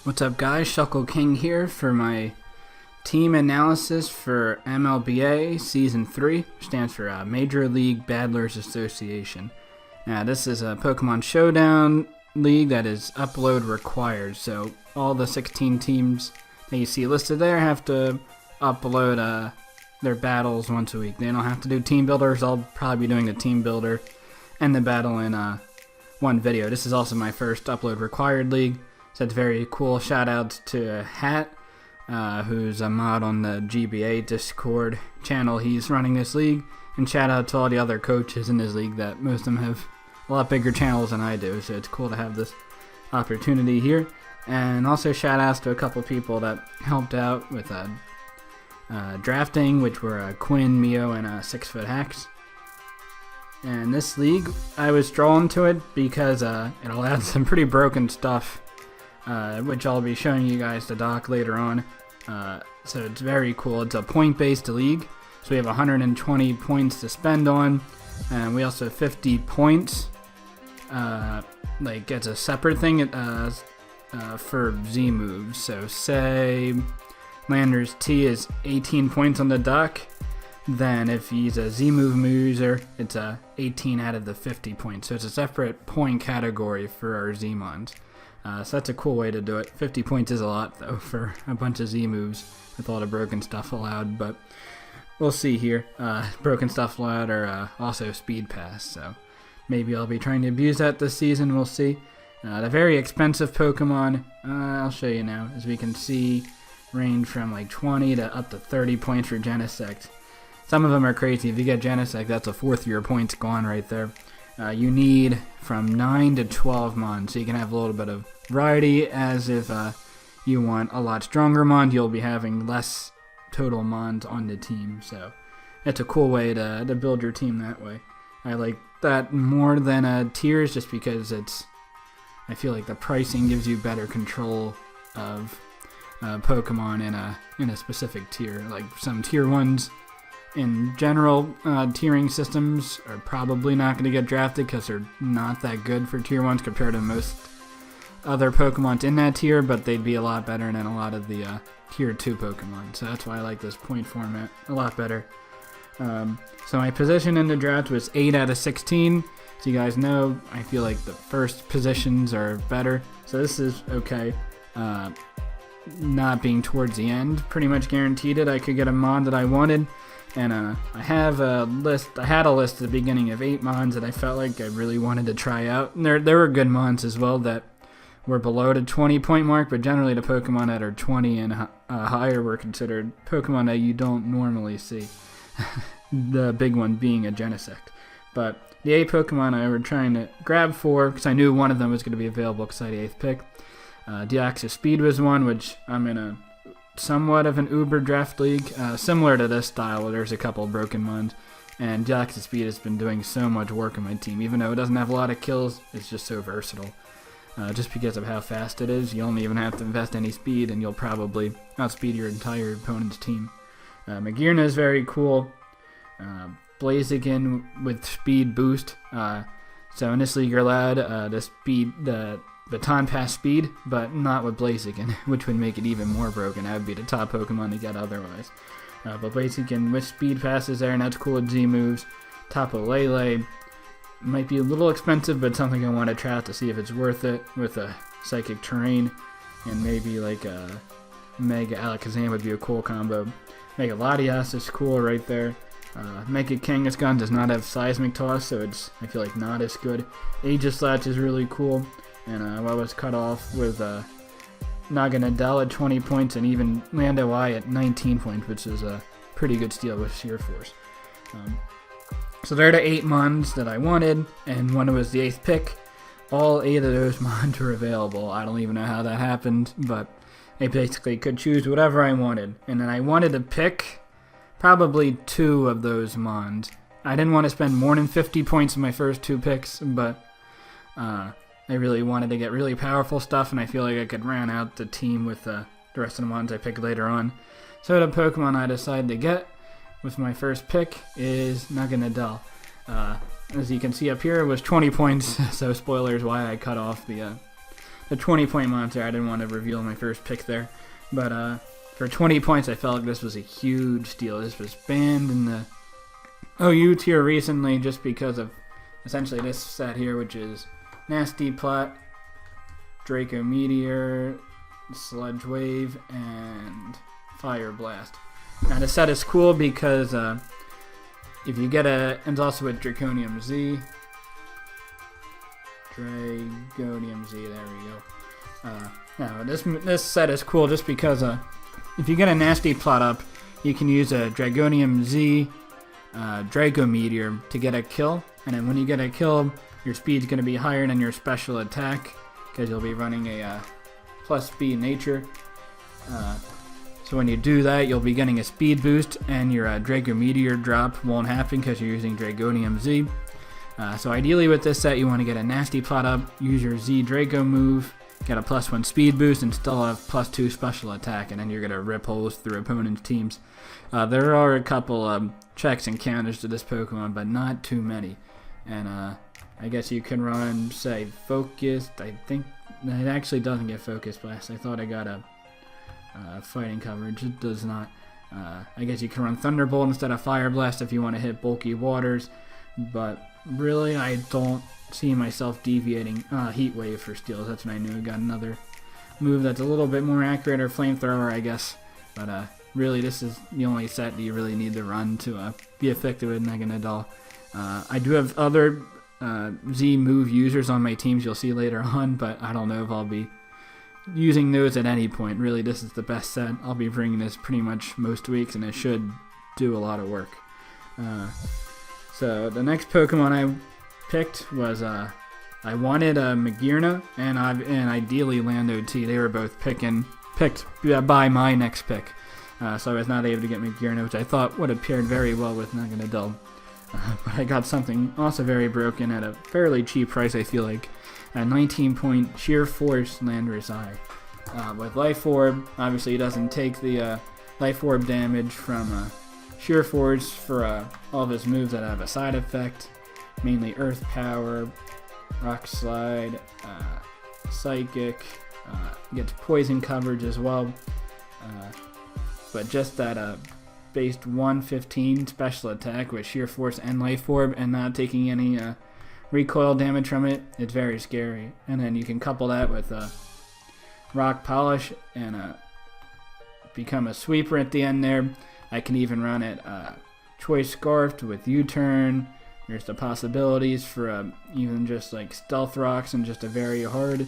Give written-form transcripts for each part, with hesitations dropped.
What's up, guys? Shuckle King here for my team analysis for MLBA Season 3, which stands for Major League Battlers Association. Now, this is a Pokemon Showdown league that is upload required, so all the 16 teams that you see listed there have to upload their battles once a week. They don't have to do team builders. I'll probably be doing the team builder and the battle in one video. This is also my first upload required league. So it's very cool. Shout out to Hat, who's a mod on the GBA Discord channel. He's running this league. And shout out to all the other coaches in this league that most of them have a lot bigger channels than I do. So it's cool to have this opportunity here. And also shout outs to a couple people that helped out with drafting, which were Quinn, Mio, and 6 Foot Hacks. And this league, I was drawn to it because it allowed some pretty broken stuff. Which I'll be showing you guys the doc later on. So it's very cool. It's a point-based league, so we have 120 points to spend on, and we also have 50 points. Like it's a separate thing for Z moves. So say Lander's T is 18 points on the doc, then if he's a Z move user, it's 18 out of the 50 points. So it's a separate point category for our Z mons. So that's a cool way to do it. 50 points is a lot, though, for a bunch of Z moves with all the broken stuff allowed, but we'll see here. Broken stuff allowed are also speed pass, so maybe I'll be trying to abuse that this season. We'll see. The very expensive Pokemon, I'll show you now, as we can see, range from like 20 to up to 30 points for Genesect. Some of them are crazy. If you get Genesect, that's a fourth year points gone right there. You need from 9 to 12 mons, so you can have a little bit of variety, as if you want a lot stronger mons, you'll be having less total mons on the team, so it's a cool way to build your team that way. I like that more than tiers, just because I feel like the pricing gives you better control of Pokemon in a specific tier. Like some tier 1s in general, tiering systems are probably not going to get drafted because they're not that good for tier 1s compared to most other Pokemon in that tier, but they'd be a lot better than a lot of the tier 2 Pokemon. So that's why I like this point format a lot better. So my position in the draft was 8 out of 16. So you guys know, I feel like the first positions are better. So this is okay. Not being towards the end, pretty much guaranteed it. I could get a mod that I wanted. And I had a list at the beginning of 8 mons that I felt like I really wanted to try out. And there were good mons as well that were below the 20 point mark, but generally the Pokemon that are 20 and higher were considered Pokemon that you don't normally see. The big one being a Genesect. But the 8 Pokemon I were trying to grab for, because I knew one of them was going to be available because I had the 8th pick. Deoxys Speed was one, which I'm in a somewhat of an Uber draft league, similar to this style where there's a couple broken ones, and Deoxys Speed has been doing so much work in my team. Even though it doesn't have a lot of kills, it's just so versatile. Just because of how fast it is, you only even have to invest any speed and you'll probably outspeed your entire opponent's team. Magearna is very cool. Blaziken with speed boost. So in this league you're allowed the Baton Pass speed, but not with Blaziken, which would make it even more broken. That would be the top Pokemon to get otherwise. But Blaziken with speed passes there, and that's cool with Z moves. Tapu Lele might be a little expensive, but something I want to try out to see if it's worth it with a Psychic Terrain, and maybe like a Mega Alakazam would be a cool combo. Mega Latias is cool right there. Mega Kangaskhan does not have Seismic Toss, so it's, I feel like, not as good. Aegislash is really cool. And I was cut off with Naganadel at 20 points and even Lando I at 19 points, which is a pretty good steal with Sheer Force. So there are the 8 mons that I wanted, and one was the 8th pick. All 8 of those mons were available. I don't even know how that happened, but I basically could choose whatever I wanted. And then I wanted to pick probably 2 of those mons. I didn't want to spend more than 50 points in my first 2 picks, but I really wanted to get really powerful stuff, and I feel like I could round out the team with the rest of the ones I pick later on. So the Pokemon I decided to get with my first pick is Naganadel. As you can see up here, it was 20 points, so spoilers why I cut off the a 20-point monster. I didn't want to reveal my first pick there. But for 20 points, I felt like this was a huge steal. This was banned in the OU tier recently just because of essentially this set here, which is Nasty Plot, Draco Meteor, Sludge Wave, and Fire Blast. Now this set is cool because if you get and also with Draconium Z. Draconium Z, there we go. Now this set is cool just because if you get a Nasty Plot up, you can use a Dragonium Z Draco Meteor to get a kill, and then when you get a kill, your speed's going to be higher than your special attack because you'll be running a plus speed nature. So when you do that, you'll be getting a speed boost, and your Draco Meteor drop won't happen because you're using Dragonium Z. So ideally with this set, you want to get a Nasty Plot up, use your Z Draco move, get a +1 speed boost, and still have +2 special attack, and then you're going to rip holes through opponents' teams. There are a couple checks and counters to this Pokemon, but not too many. And I guess you can run, say, Focused. I think it actually doesn't get Focus Blast. I thought I got a fighting coverage. It does not. I guess you can run Thunderbolt instead of Fire Blast if you want to hit bulky waters, but really I don't see myself deviating. Heat Wave for steals. That's what I knew. Got another move that's a little bit more accurate, or Flamethrower, I guess. But really, this is the only set that you really need to run to be effective with Meganadol. I do have other Z move users on my teams you'll see later on, but I don't know if I'll be using those at any point. Really, this is the best set. I'll be bringing this pretty much most weeks, and it should do a lot of work. So the next Pokemon I picked was I wanted Magearna and ideally Lando T. They were both picked by my next pick, so I was not able to get Magearna, which I thought would have paired very well with Naganadel. But I got something also very broken at a fairly cheap price, I feel like. A 19-point Sheer Force Landorus Eye. With Life Orb, obviously he doesn't take the Life Orb damage from Sheer Force for all of his moves that have a side effect, mainly Earth Power, Rock Slide, Psychic, gets Poison coverage as well. But just that based 115 special attack with Sheer Force and Life Orb and not taking any recoil damage from it, it's very scary. And then you can couple that with Rock Polish and become a sweeper at the end there. I can even run it Choice Scarfed with U-Turn. There's the possibilities for even just like Stealth Rocks and just a very hard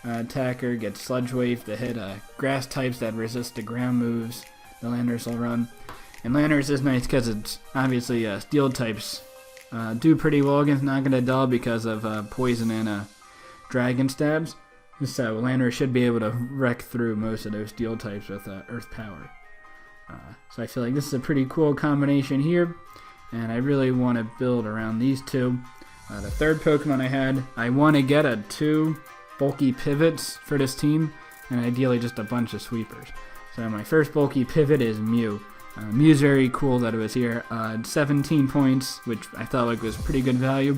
attacker. Get Sludge Wave to hit grass types that resist the ground moves the Landorus will run. And Landorus is nice because it's obviously steel types do pretty well against Naganadel because of poison and dragon stabs. So Landorus should be able to wreck through most of those steel types with Earth Power. So I feel like this is a pretty cool combination here, and I really want to build around these two. The third Pokemon I want to get 2 bulky pivots for this team, and ideally just a bunch of sweepers. So my first bulky pivot is Mew. Mew's very cool that it was here. 17 points, which I felt like was pretty good value.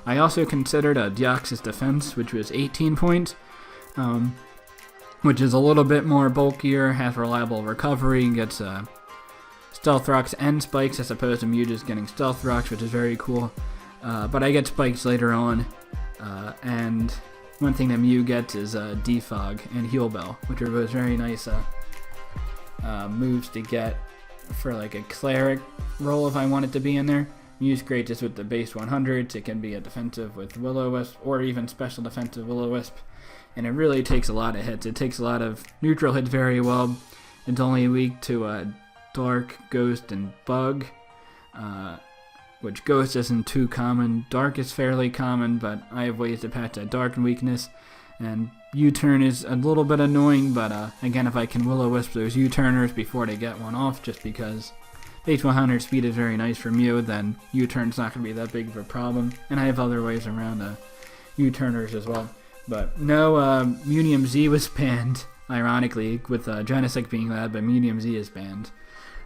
I also considered Deoxys Defense, which was 18 points, which is a little bit more bulkier, has reliable recovery, gets Stealth Rocks and Spikes as opposed to Mew just getting Stealth Rocks, which is very cool. But I get Spikes later on, and one thing that Mew gets is Defog and Heal Bell, which are both very nice moves to get for like a cleric role if I want it to be in there. Mew's great just with the base 100s. It can be a defensive with Will-O-Wisp or even special defensive Will-O-Wisp, and it really takes a lot of hits. It takes a lot of neutral hits very well. It's only weak to Dark, Ghost, and Bug, which Ghost isn't too common. Dark is fairly common, but I have ways to patch that Dark weakness. And U-turn is a little bit annoying, but again, if I can Will-O-Wisp those U-turners before they get one off, just because base 100 speed is very nice for Mew, then U-turn's not going to be that big of a problem. And I have other ways around U-turners as well. But no, Munium Z was banned, ironically, with Genesect being that, but Munium Z is banned.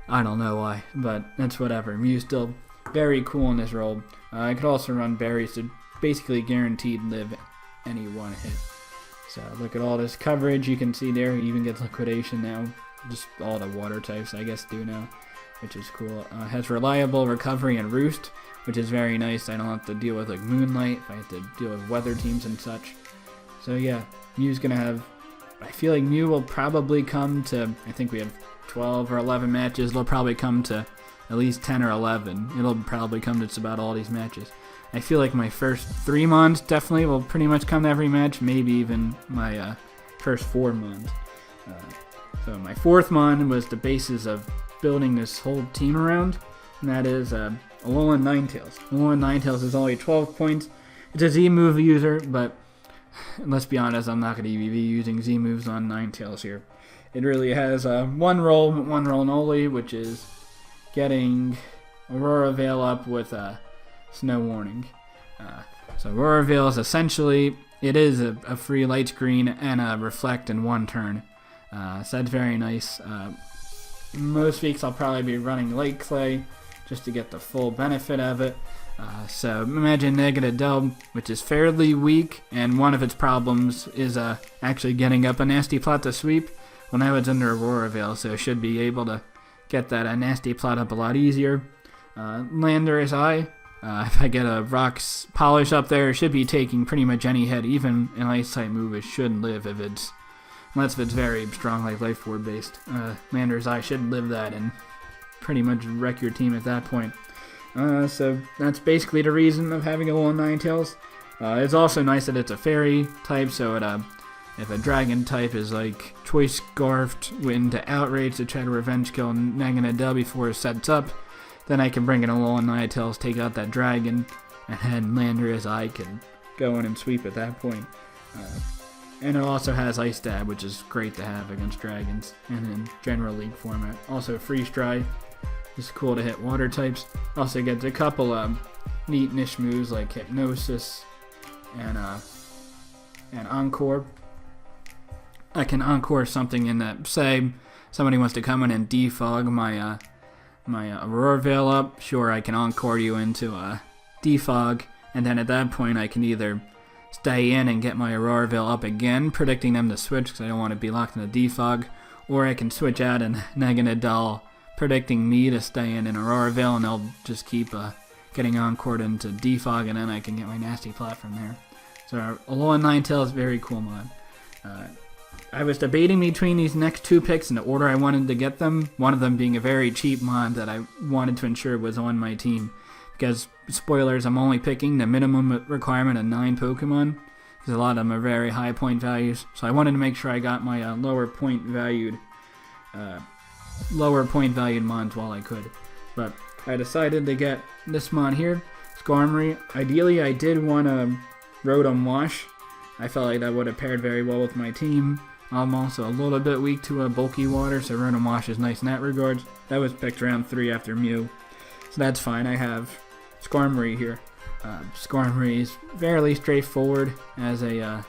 I don't know why, but that's whatever. Mew's still very cool in this role. I could also run berries to basically guaranteed live any one hit. So look at all this coverage. You can see there, he even gets liquidation now. Just all the water types, I guess, do now, which is cool. Has reliable recovery and roost, which is very nice. I don't have to deal with like moonlight if I have to deal with weather teams and such. So yeah, Mew's gonna have, I feel like Mew will probably come to, I think we have 12 or 11 matches. It'll probably come to at least 10 or 11. It'll probably come to just about all these matches. I feel like my first 3 Mons definitely will pretty much come to every match, maybe even my first 4 Mons. So my 4th Mon was the basis of building this whole team around, and that is Alolan Ninetales. Alolan Ninetales is only 12 points. It's a Z-move user, but let's be honest, I'm not going to be using Z-moves on Ninetales here. It really has one role only, which is getting Aurora Veil up with Snow Warning. So Aurora Veil is essentially, it is a free light screen and a reflect in 1 turn. So that's very nice. Most weeks I'll probably be running Light Clay just to get the full benefit of it. So imagine Negative Dub, which is fairly weak, and one of its problems is actually getting up a Nasty Plot to sweep. Well, now it's under Aurora Veil, so it should be able to get that Nasty Plot up a lot easier. Landorus Eye, if I get a Rock's Polish up there, it should be taking pretty much any hit, even an Ice-type move. It should live unless it's very strong, like Life Orb based. Landorus Eye should live that and pretty much wreck your team at that point. So that's basically the reason of having a Alolan Ninetales. It's also nice that it's a fairy type, so if a dragon type is like Choice Scarfed into Outrage to try to revenge kill Naganadel before it sets up, then I can bring in a Alolan Ninetales, take out that dragon, and then Landorus Eye can go in and sweep at that point. And it also has Ice Stab, which is great to have against dragons and in general league format. Also Freeze Dry. It's cool to hit water types. Also gets a couple neat niche moves like Hypnosis and Encore. I can Encore something in that, say somebody wants to come in and defog my Aurora Veil up. Sure, I can Encore you into defog, and then at that point I can either stay in and get my Aurora Veil up again, predicting them to switch because I don't want to be locked in a defog, or I can switch out and Naganadel, predicting me to stay in Aurora Veil, and they'll just keep getting Encored into defog, and then I can get my Nasty Plot from there. So Alolan Ninetales is very cool mod. I was debating between these next 2 picks in the order I wanted to get them, one of them being a very cheap mod that I wanted to ensure was on my team. Because, spoilers, I'm only picking the minimum requirement of 9 Pokemon, because a lot of them are very high point values. So I wanted to make sure I got my lower point valued mons while I could. But I decided to get this mon here, Skarmory. Ideally, I did want a Rotom Wash. I felt like that would have paired very well with my team. I'm also a little bit weak to a bulky water, so Rotom Wash is nice in that regard. That was picked round 3 after Mew, so that's fine. I have Skarmory here. Skarmory is fairly straightforward as a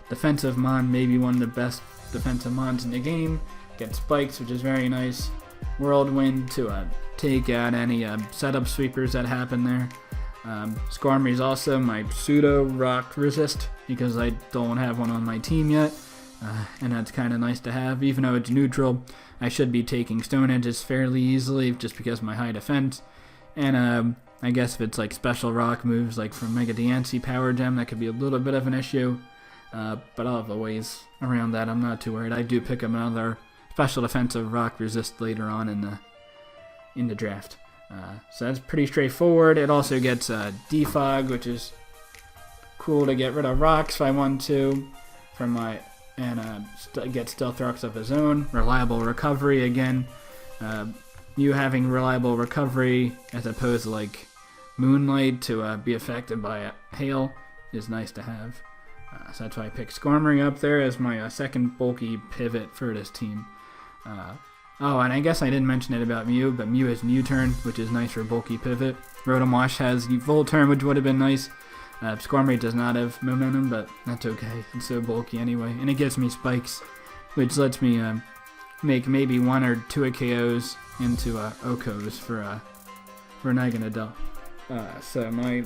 defensive mon, maybe one of the best defensive mons in the game. Gets Spikes, which is very nice. Whirlwind to take out any setup sweepers that happen there. Skarmory is also my pseudo rock resist because I don't have one on my team yet, and that's kind of nice to have. Even though it's neutral, I should be taking Stone Edges fairly easily just because of my high defense. And I guess if it's like special rock moves like from Mega Diancie Power Gem, that could be a little bit of an issue. But I'll have a ways around that. I'm not too worried. I do pick up another special defensive rock resist later on in the draft. So that's pretty straightforward. It also gets defog, which is cool to get rid of rocks if I want to. Get Stealth Rocks of his own. Reliable recovery again. You having reliable recovery as opposed to like Moonlight to be affected by hail is nice to have. So that's why I picked Skarmory up there as my second bulky pivot for this team. Oh, and I guess I didn't mention it about Mew, but Mew has U-turn, which is nice for bulky pivot. Rotom Wash has Volt Turn, which would have been nice. Skarmory does not have momentum, but that's okay. It's so bulky anyway. And it gives me Spikes, which lets me make maybe 1 or 2 KOs into Okos for Naganadel. So my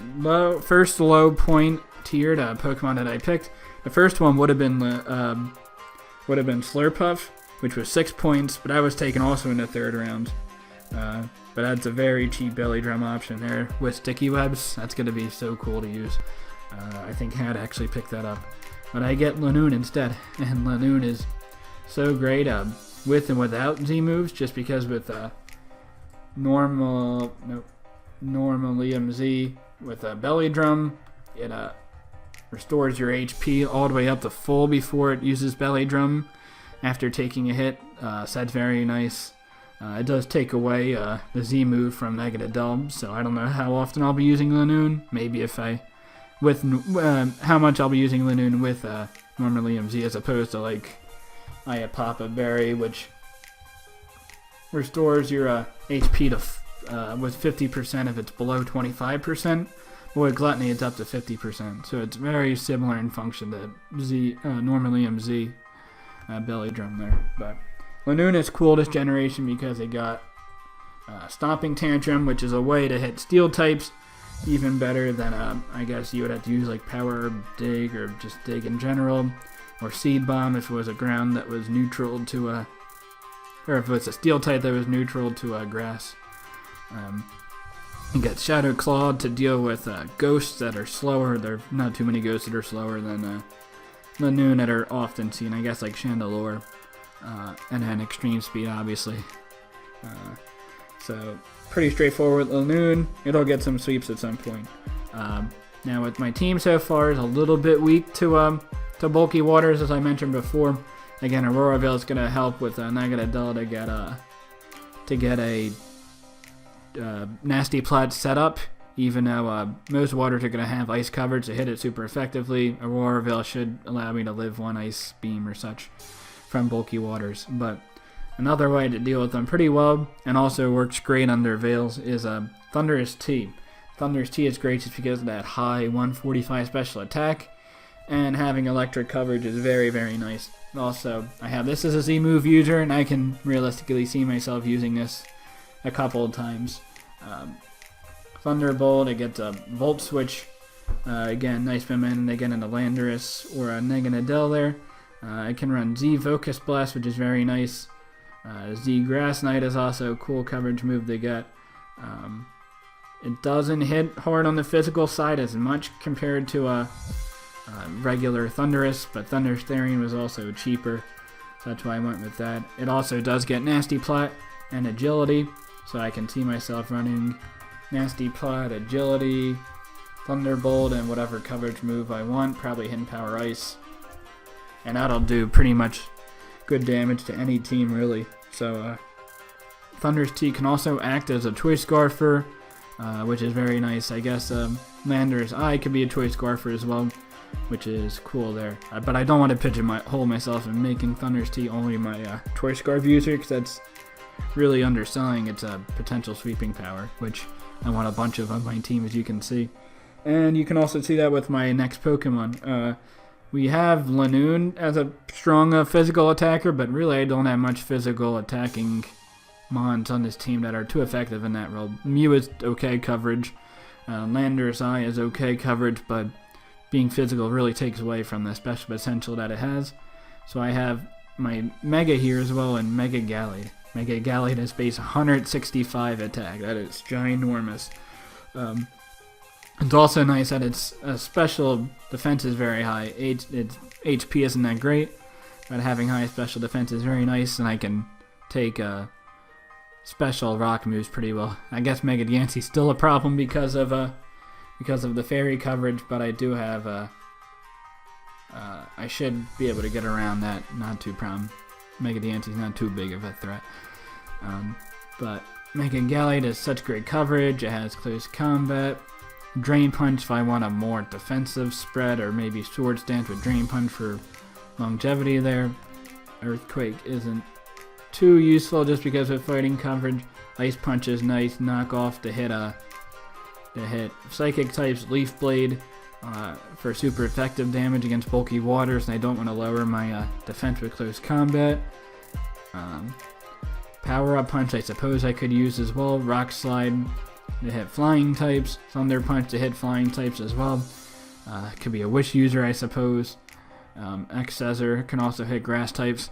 first low point tiered Pokemon that I picked, The first one would have been Slurpuff, which was 6 points, but I was taken also in the third round. But that's a very cheap belly drum option there with sticky webs. That's going to be so cool to use. I think I had actually picked that up. But I get Lanoon instead, and Lanoon is so great with and without Z moves, just because with normal Liam Z with a belly drum, it restores your HP all the way up to full before it uses belly drum after taking a hit. So that's very nice. It does take away the Z move from negative dub, so I don't know how often I'll be using Lanoon. Maybe how much I'll be using Lanoon with normal Liam Z as opposed to like Papa Berry, which restores your HP to with 50% if it's below 25%. But with Gluttony, it's up to 50%. So it's very similar in function to normal Liam Z belly drum there. But Lanoon is cool this generation because it got Stomping Tantrum, which is a way to hit steel types even better than I guess you would have to use like Power Dig or just Dig in general, or Seed Bomb if it was a ground that was neutral to or if it was a steel type that was neutral to grass. You got Shadow Claw to deal with ghosts that are slower. There are not too many ghosts that are slower than Lanoon that are often seen. I guess like Chandelure. And then Extreme Speed, obviously. So, pretty straightforward. Lanoon, it'll get some sweeps at some point. Now, with my team so far, is a little bit weak to Bulky Waters, as I mentioned before. Again, Aurora Veil is going to help with Negative Dull to get a Nasty Plot set up. Even though most waters are going to have ice coverage to hit it super effectively, Aurora Veil should allow me to live one Ice Beam or such from Bulky Waters. But another way to deal with them pretty well, and also works great under Veils, is Thunderous Tea. Thunderous Tea is great just because of that high 145 special attack, and having electric coverage is very, very nice. Also, I have this as a Z move user, and I can realistically see myself using this a couple of times. Thunderbolt, it gets a Volt Switch, again, nice momentum again into Landorus or a Neganadel there. I can run Z Focus Blast, which is very nice. Z Grass Knight is also a cool coverage move to get. It doesn't hit hard on the physical side as much compared to regular Thundurus, but Thunderous Therian was also cheaper, so that's why I went with that. It also does get Nasty Plot and Agility, so I can see myself running Nasty Plot, Agility, Thunderbolt, and whatever coverage move I want, probably Hidden Power Ice. And that'll do pretty much good damage to any team, really. So, Thunderous Tea can also act as a Choice Scarfer, which is very nice. I guess Landorus Eye could be a Choice Scarfer as well, which is cool there. But I don't want to pigeonhole myself in making Thunderous Tea only my Choice Scarf user, because that's really underselling its potential sweeping power, which I want a bunch of on my team, as you can see. And you can also see that with my next Pokemon. We have Lanoon as a strong physical attacker, but really I don't have much physical attacking Mons on this team that are too effective in that role. Mew is okay coverage. Landorus Eye is okay coverage, but being physical really takes away from the special potential that it has. So I have my Mega here as well, and Mega Gallade. Mega Gallade has base 165 attack. That is ginormous. It's also nice that its special defense is very high. Its HP isn't that great, but having high special defense is very nice, and I can take special rock moves pretty well. I guess Mega Diancie's still a problem because of the fairy coverage, but I do have I should be able to get around that. Not too problem. Mega Diancie's not too big of a threat. But Mega Gallade has such great coverage. It has close combat. Drain Punch if I want a more defensive spread, or maybe Swords Dance with Drain Punch for longevity there. Earthquake isn't too useful just because of fighting coverage. Ice Punch is nice, knock off to hit Psychic types. Leaf Blade for super effective damage against bulky waters, and I don't want to lower my defense with close combat. Power Up Punch I suppose I could use as well. Rock Slide to hit flying types. Thunder Punch to hit flying types as well. Could be a Wish user I suppose. X-Scissor can also hit grass types.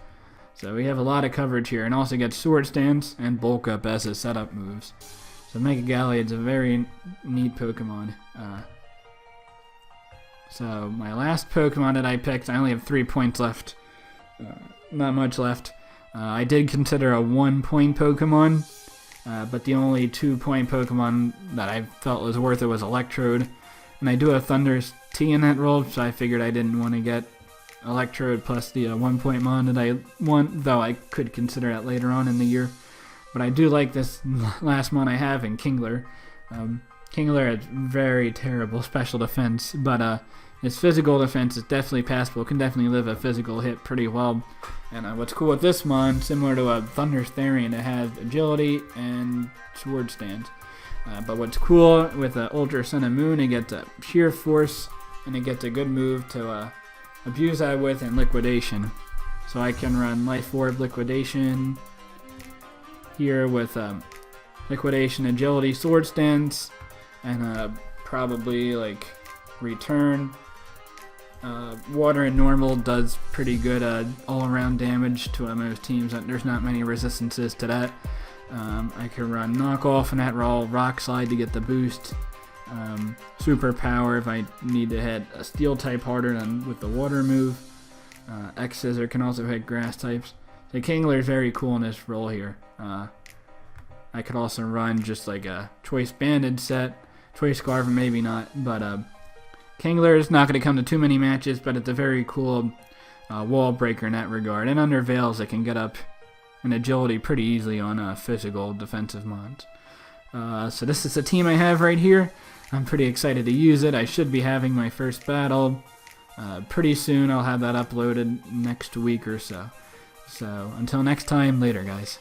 So we have a lot of coverage here, and also gets Sword Stance and Bulk Up as his setup moves. So Mega Galliod's a very neat Pokemon. So my last Pokemon that I picked, I only have 3 points left. Not much left. I did consider a 1-point Pokemon, but the only 2-point Pokemon that I felt was worth it was Electrode. And I do have Thunder's T in that role, so I figured I didn't want to get Electrode plus the 1-point Mon that I want, though I could consider that later on in the year. But I do like this last Mon I have in Kingler. Kingler has very terrible special defense, but his physical defense is definitely passable, can definitely live a physical hit pretty well. And what's cool with this Mon, similar to a Thunder's Therian, it has agility and sword stance. But what's cool with Ultra Sun and Moon, it gets a sheer force, and it gets a good move to abuse that with and liquidation. So I can run Life Orb Liquidation here with liquidation, agility, sword stance, and probably like return. Water and normal does pretty good all-around damage to most teams. There's not many resistances to that. I can run Knock Off in that role, Rock Slide to get the boost, Super Power if I need to hit a Steel type harder than with the water move. X-Scissor can also hit grass types. So Kingler is very cool in this role here. I could also run just like a Choice Banded set, Choice Scarf maybe not, but Kingler is not going to come to too many matches, but it's a very cool wall breaker in that regard. And under Veils, it can get up in agility pretty easily on physical defensive mons. So this is the team I have right here. I'm pretty excited to use it. I should be having my first battle pretty soon. I'll have that uploaded next week or so. So until next time, later guys.